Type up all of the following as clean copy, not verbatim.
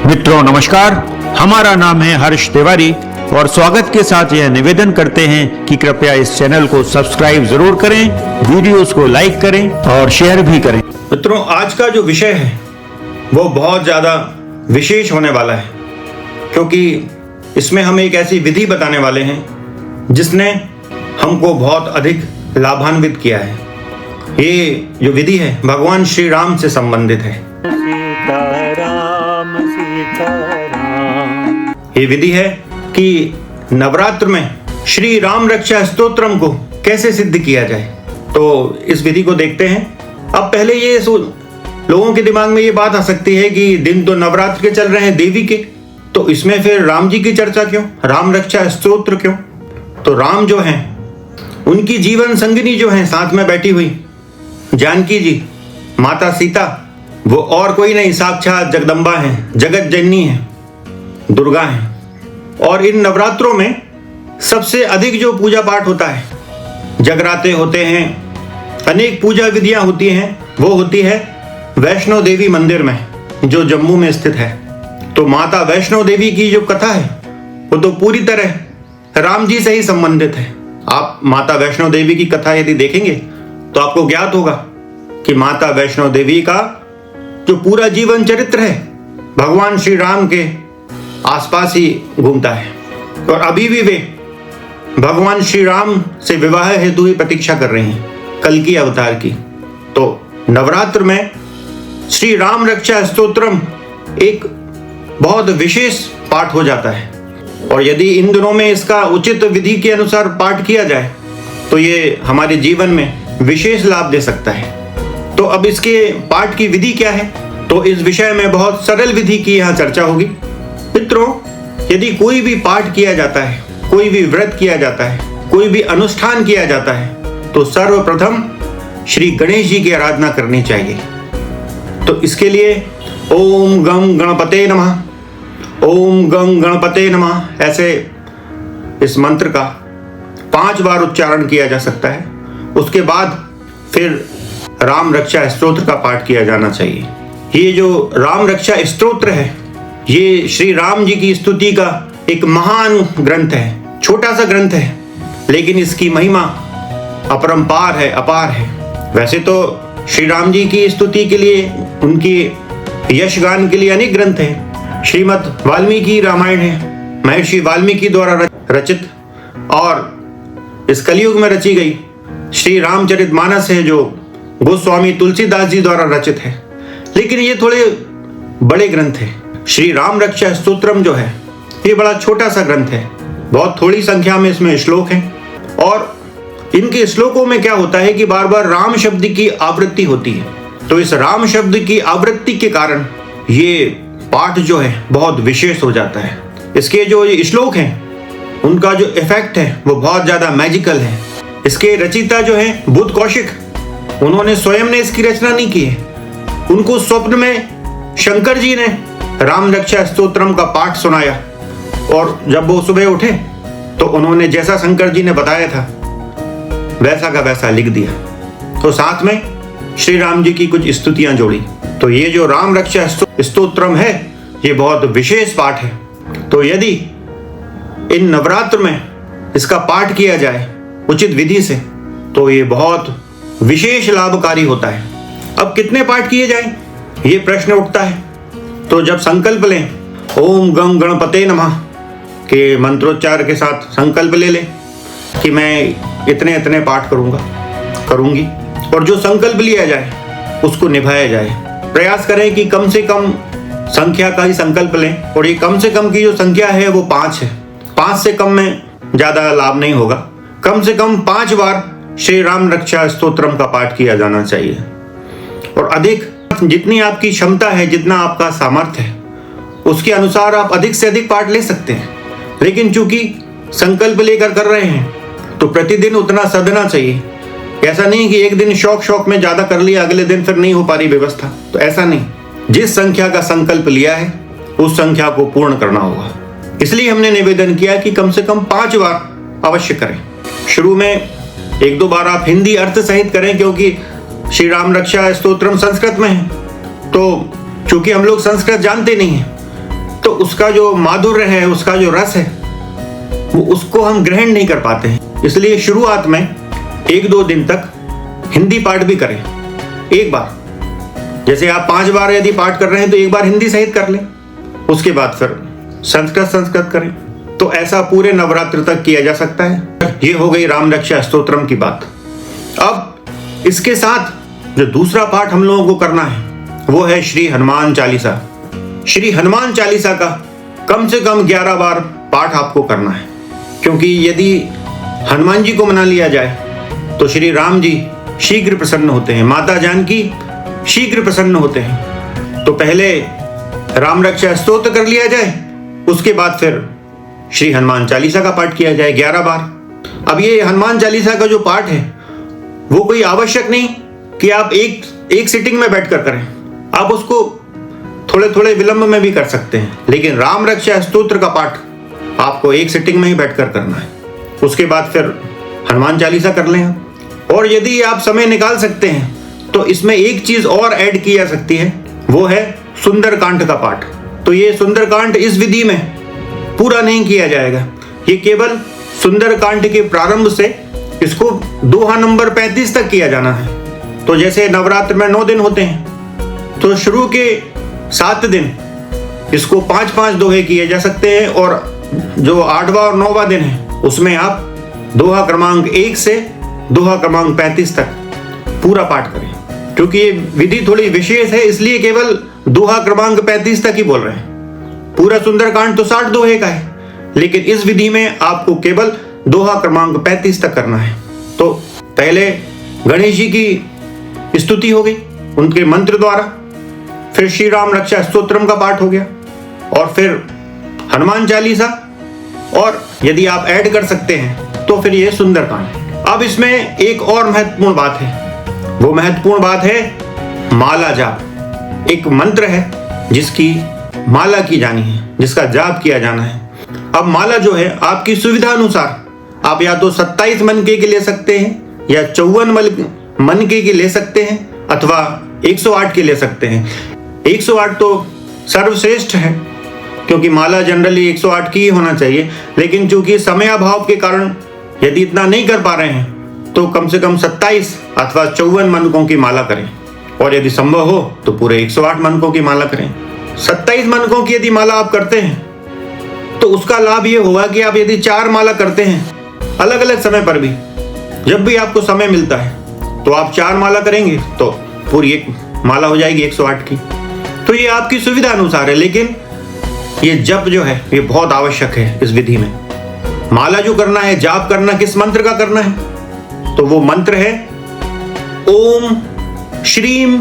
मित्रों नमस्कार, हमारा नाम है हर्ष तिवारी और स्वागत के साथ यह निवेदन करते हैं कि कृपया इस चैनल को सब्सक्राइब जरूर करें, वीडियोस को लाइक करें और शेयर भी करें। मित्रों, आज का जो विषय है वो बहुत ज़्यादा विशेष होने वाला है, क्योंकि इसमें हम एक ऐसी विधि बताने वाले हैं जिसने हमको बहुत अधिक लाभान्वित किया है। ये जो विधि है भगवान श्री राम से संबंधित है। ये विधि है कि नवरात्र में श्री राम रक्षा स्तोत्रम को कैसे सिद्ध किया जाए। तो इस विधि को देखते हैं। अब पहले ये लोगों के दिमाग में ये बात आ सकती है कि दिन तो नवरात्र के चल रहे हैं देवी के, तो इसमें फिर राम जी की चर्चा क्यों, राम रक्षा स्तोत्र क्यों? तो राम जो हैं उनकी जीवन संगिनी जो है साथ में बैठी हुई जानकी जी, माता सीता, वो और कोई नहीं साक्षात जगदम्बा हैं, जगत जननी है, दुर्गा हैं। और इन नवरात्रों में सबसे अधिक जो पूजा पाठ होता है, जगराते होते हैं, अनेक पूजा विधियां होती हैं, वो होती है वैष्णो देवी मंदिर में जो जम्मू में स्थित है। तो माता वैष्णो देवी की जो कथा है वो तो पूरी तरह राम जी से ही संबंधित है। आप माता वैष्णो देवी की कथा यदि देखेंगे तो आपको ज्ञात होगा कि माता वैष्णो देवी का जो पूरा जीवन चरित्र है भगवान श्री राम के आसपास ही घूमता है और अभी भी वे भगवान श्री राम से विवाह हेतु ही प्रतीक्षा कर रही हैं, कल की अवतार की। तो नवरात्र में श्री राम रक्षा स्तोत्रम एक बहुत विशेष पाठ हो जाता है और यदि इन दिनों में इसका उचित विधि के अनुसार पाठ किया जाए तो ये हमारे जीवन में विशेष लाभ दे सकता है। तो अब इसके पाठ की विधि क्या है, तो इस विषय में बहुत सरल विधि की यहाँ चर्चा होगी। मित्रों, यदि कोई भी पाठ किया जाता है, कोई भी व्रत किया जाता है, कोई भी अनुष्ठान किया जाता है, तो सर्वप्रथम श्री गणेश जी की आराधना करनी चाहिए। तो इसके लिए ओम गम गणपते नमः, ओम गम गणपते नमः, ऐसे इस मंत्र का 5 बार उच्चारण किया जा सकता है। उसके बाद फिर राम रक्षा स्तोत्र का पाठ किया जाना चाहिए। ये जो राम रक्षा स्तोत्र है ये श्री राम जी की स्तुति का एक महान ग्रंथ है, छोटा सा ग्रंथ है, लेकिन इसकी महिमा अपरंपार है, अपार है। वैसे तो श्री राम जी की स्तुति के लिए, उनकी यशगान के लिए अनेक ग्रंथ हैं। श्रीमद् वाल्मीकि रामायण है, महर्षि वाल्मीकि द्वारा रचित, और इस कलयुग में रची गई श्री रामचरितमानस है जो गोस्वामी तुलसीदास जी द्वारा रचित है। लेकिन ये थोड़े बड़े ग्रंथ हैं। श्री राम रक्षा स्तोत्रम जो है ये बड़ा छोटा सा ग्रंथ है, बहुत थोड़ी संख्या में इसमें श्लोक हैं और इनके श्लोकों में क्या होता है कि बार बार राम शब्द की आवृत्ति होती है। तो इस राम शब्द की आवृत्ति के कारण ये पाठ जो है बहुत विशेष हो जाता है। इसके जो ये श्लोक हैं उनका जो इफेक्ट है वो बहुत ज्यादा मैजिकल है। इसके रचयिता जो है बुद्ध कौशिक, उन्होंने स्वयं ने इसकी रचना नहीं की है। उनको स्वप्न में शंकर जी ने राम रक्षा स्तोत्रम का पाठ सुनाया और जब वो सुबह उठे तो उन्होंने जैसा शंकर जी ने बताया था वैसा का वैसा लिख दिया। तो साथ में श्री राम जी की कुछ स्तुतियां जोड़ी। तो ये जो राम रक्षा स्तोत्रम है ये बहुत विशेष पाठ है। तो यदि इन नवरात्र में इसका पाठ किया जाए उचित विधि से तो ये बहुत विशेष लाभकारी होता है। अब कितने पाठ किए जाएं ये प्रश्न उठता है। तो जब संकल्प लें ओम गम गणपते नमः के मंत्रोच्चार के साथ संकल्प ले लें कि मैं इतने इतने पाठ करूंगी, और जो संकल्प लिया जाए उसको निभाया जाए। प्रयास करें कि कम से कम संख्या का ही संकल्प लें और ये कम से कम की जो संख्या है वो 5 है। 5 से कम में ज़्यादा लाभ नहीं होगा। कम से कम 5 बार श्री राम रक्षा स्तोत्रम का पाठ किया जाना चाहिए और अधिक, जितनी आपकी क्षमता है, जितना आपका सामर्थ्य है उसके अनुसार आप अधिक से अधिक पाठ ले सकते हैं। लेकिन चूंकि संकल्प लेकर कर रहे हैं तो प्रतिदिन उतना सधना चाहिए। ऐसा नहीं कि एक दिन शौक में ज्यादा कर लिया, अगले दिन फिर नहीं हो पा रही व्यवस्था, तो ऐसा नहीं। जिस संख्या का संकल्प लिया है उस संख्या को पूर्ण करना होगा। इसलिए हमने निवेदन किया कि कम से कम 5 बार अवश्य करें। शुरू में 1-2 बार आप हिंदी अर्थ सहित करें, क्योंकि श्री राम रक्षा स्तोत्रम संस्कृत में है। तो चूंकि हम लोग संस्कृत जानते नहीं हैं उसका जो माधुर्य है, उसका जो रस है, वो उसको हम ग्रहण नहीं कर पाते हैं। इसलिए शुरुआत में 1-2 दिन तक हिंदी पाठ भी करें। एक बार जैसे आप 5 बार यदि पाठ कर रहे हैं तो एक बार हिंदी सहित कर लें, उसके बाद फिर संस्कृत करें। तो ऐसा पूरे नवरात्र तक किया जा सकता है। ये हो गई राम रक्षा स्तोत्रम की बात। अब इसके साथ जो दूसरा पाठ हम लोगों को करना है वो है श्री हनुमान चालीसा। श्री हनुमान चालीसा का कम से कम 11 बार पाठ आपको करना है, क्योंकि यदि हनुमान जी को मना लिया जाए तो श्री राम जी शीघ्र प्रसन्न होते हैं, माता जानकी शीघ्र प्रसन्न होते हैं। तो पहले राम रक्षा स्तोत्र कर लिया जाए, उसके बाद फिर श्री हनुमान चालीसा का पाठ किया जाए 11 बार। अब ये हनुमान चालीसा का जो पाठ है वो कोई आवश्यक नहीं कि आप एक सिटिंग में बैठकर करें, आप उसको थोड़े थोड़े विलंब में भी कर सकते हैं, लेकिन राम रक्षा स्तोत्र का पाठ आपको एक सिटिंग में ही बैठकर करना है। उसके बाद फिर हनुमान चालीसा कर लें। और यदि आप समय निकाल सकते हैं तो इसमें एक चीज और ऐड की जा सकती है, वो है सुंदरकांड का पाठ। तो ये सुंदरकांड इस विधि में पूरा नहीं किया जाएगा, ये केवल सुंदरकांड के प्रारंभ से इसको दोहा नंबर 35 तक किया जाना है। तो जैसे नवरात्र में 9 दिन होते हैं, तो शुरू के 7 दिन इसको 5-5 दोहे किए जा सकते हैं, और जो 8वां और 9वां दिन है उसमें आप दोहा क्रमांक 1 से दोहा क्रमांक 35 तक पूरा पाठ करें। क्योंकि ये विधि थोड़ी विशेष है, इसलिए केवल दोहा क्रमांक 35 तक ही बोल रहे हैं। पूरा सुंदरकांड तो 60 दोहे का है, लेकिन इस विधि में आपको केवल दोहा क्रमांक 35 तक करना है। तो पहले गणेश जी की स्तुति हो गई उनके मंत्र द्वारा, फिर श्री राम रक्षा स्तोत्रम का पाठ हो गया, और फिर हनुमान चालीसा, और यदि आप ऐड कर सकते हैं तो फिर ये सुंदरकांड। अब इसमें एक और महत्वपूर्ण बात है, वो महत्वपूर्ण बात है माला जाप। एक मंत्र है जिसकी माला की जानी है, जिसका जाप किया जाना है। अब माला जो है आपकी सुविधा अनुसार आप या तो 27 मनके की ले सकते हैं, या 54 मनके की ले सकते हैं, अथवा 108 की ले सकते हैं। 108 तो सर्वश्रेष्ठ है, क्योंकि माला जनरली 108 की ही होना चाहिए, लेकिन चूंकि समय अभाव के कारण यदि इतना नहीं कर पा रहे हैं तो कम से कम 27 अथवा 54 मनकों की माला करें, और यदि संभव हो तो पूरे 108 मनकों की माला करें। 27 मनकों की यदि माला आप करते हैं तो उसका लाभ ये होगा कि आप यदि 4 माला करते हैं अलग अलग समय पर भी, जब भी आपको समय मिलता है तो आप 4 माला करेंगे तो पूरी एक माला हो जाएगी 108 की। तो ये आपकी सुविधा अनुसार है, लेकिन ये जप जो है ये बहुत आवश्यक है इस विधि में। माला जो करना है, जाप करना किस मंत्र का करना है, तो वो मंत्र है ओम श्रीम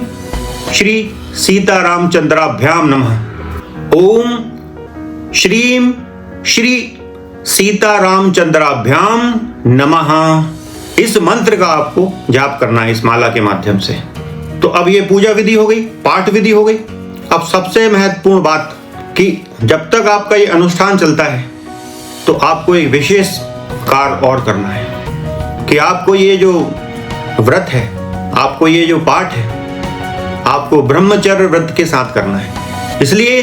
श्री सीतारामचंद्राभ्याम नमः। ओम श्रीम श्री सीतारामचंद्राभ्याम नमः। इस मंत्र का आपको जाप करना है इस माला के माध्यम से। तो अब ये पूजा विधि हो गई, पाठ विधि हो गई। अब सबसे महत्वपूर्ण बात कि जब तक आपका ये अनुष्ठान चलता है तो आपको एक विशेष कार्य और करना है, कि आपको ये जो व्रत है, आपको ये जो पाठ है, आपको ब्रह्मचर्य व्रत के साथ करना है। इसलिए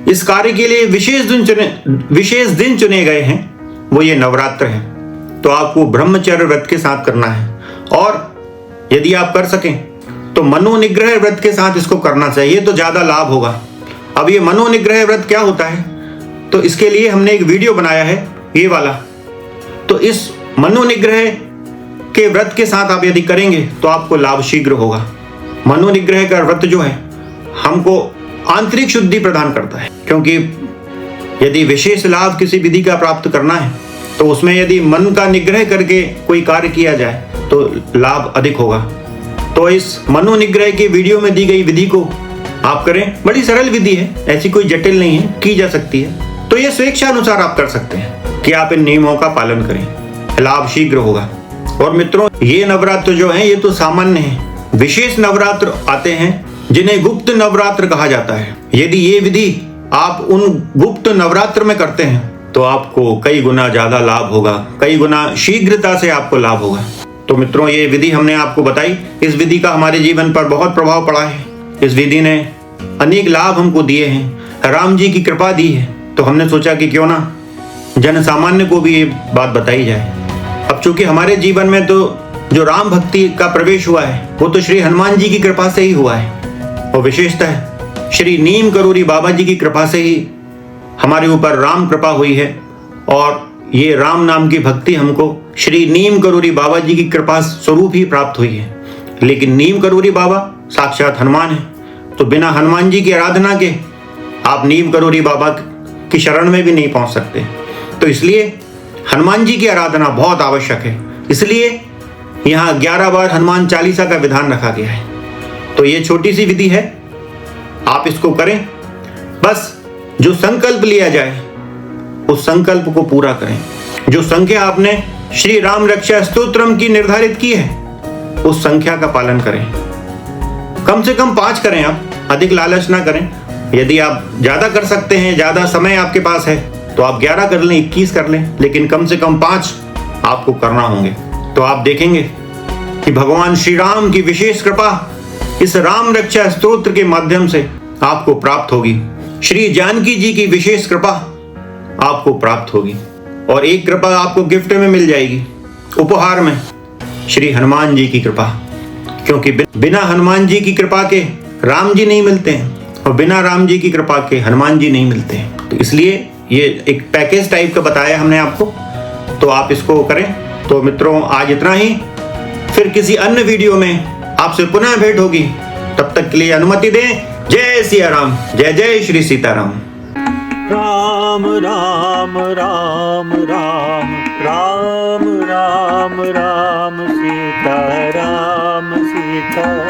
इस कार्य के लिए विशेष दिन चुने गए हैं, वो ये नवरात्र है। तो आपको ब्रह्मचर्य व्रत के साथ करना है, और यदि आप कर सकें तो मनोनिग्रह व्रत के साथ इसको करना चाहिए, तो ज्यादा लाभ होगा। अब ये मनोनिग्रह व्रत क्या होता है, तो इसके लिए हमने एक वीडियो बनाया है ये वाला। तो इस मनोनिग्रह के व्रत के साथ आप यदि करेंगे तो आपको लाभ शीघ्र होगा। मनोनिग्रह का व्रत जो है हमको आंतरिक शुद्धि प्रदान करता है, क्योंकि यदि विशेष लाभ किसी विधि का प्राप्त करना है तो उसमें यदि मन का निग्रह करके कोई कार्य किया जाए तो लाभ अधिक होगा। तो इस मनोनिग्रह के वीडियो में दी गई विधि को आप करें। बड़ी सरल विधि है, ऐसी कोई जटिल नहीं है, की जा सकती है। तो ये स्वेच्छा अनुसार आप कर सकते हैं कि आप इन नियमों का पालन करें, लाभ शीघ्र होगा। और मित्रों, ये नवरात्र जो है ये तो सामान्य है, विशेष नवरात्र आते हैं जिन्हें गुप्त नवरात्र कहा जाता है। यदि ये विधि आप उन गुप्त नवरात्र में करते हैं तो आपको कई गुना ज्यादा लाभ होगा, कई गुना शीघ्रता से आपको लाभ होगा। तो मित्रों, ये विधि हमने आपको बताई। इस विधि का हमारे जीवन पर बहुत प्रभाव पड़ा है। इस विधि ने अनेक लाभ हमको दिए हैं। राम जी की कृपा दी है, तो हमने सोचा कि क्यों ना जन सामान्य को भी ये बात बताई जाए। अब चूंकि हमारे जीवन में तो जो राम भक्ति का प्रवेश हुआ है वो तो श्री हनुमान जी की कृपा से ही हुआ है, और विशेषतः श्री नीम करोरी बाबा जी की कृपा से ही हमारे ऊपर राम कृपा हुई है। और ये राम नाम की भक्ति हमको श्री नीम करोरी बाबा जी की कृपा स्वरूप ही प्राप्त हुई है। लेकिन नीम करोरी बाबा साक्षात हनुमान है, तो बिना हनुमान जी की आराधना के आप नीम करोरी बाबा की शरण में भी नहीं पहुंच सकते। तो इसलिए हनुमान जी की आराधना बहुत आवश्यक है। इसलिए यहाँ 11 बार हनुमान चालीसा का विधान रखा गया है। तो ये छोटी सी विधि है, आप इसको करें। बस जो संकल्प लिया जाए उस संकल्प को पूरा करें। जो संख्या आपने श्री राम रक्षा स्तोत्रम की निर्धारित की है उस संख्या का पालन करें। कम से कम 5 करें, आप अधिक लालच ना करें। यदि आप ज्यादा कर सकते हैं, ज्यादा समय आपके पास है, तो आप 11 कर लें, 21 कर लें, लेकिन कम से कम 5 आपको करना होंगे। तो आप देखेंगे कि भगवान श्री राम की विशेष कृपा इस राम रक्षा स्तोत्र के माध्यम से आपको प्राप्त होगी। श्री जानकी जी की विशेष कृपा आपको प्राप्त होगी, और एक कृपा आपको गिफ्ट में मिल जाएगी, उपहार में, श्री हनुमान जी की कृपा। क्योंकि बिना हनुमान जी की कृपा के राम जी नहीं मिलते हैं, और बिना राम जी की कृपा के हनुमान जी नहीं मिलते हैं। तो इसलिए ये एक पैकेज टाइप का बताया हमने आपको, तो आप इसको करें। तो मित्रों, आज इतना ही। फिर किसी अन्य वीडियो में आपसे पुनः भेंट होगी। तब तक के लिए अनुमति दें। जय सिया राम, जय जय श्री सीताराम। राम राम राम राम राम राम राम सीता राम सीता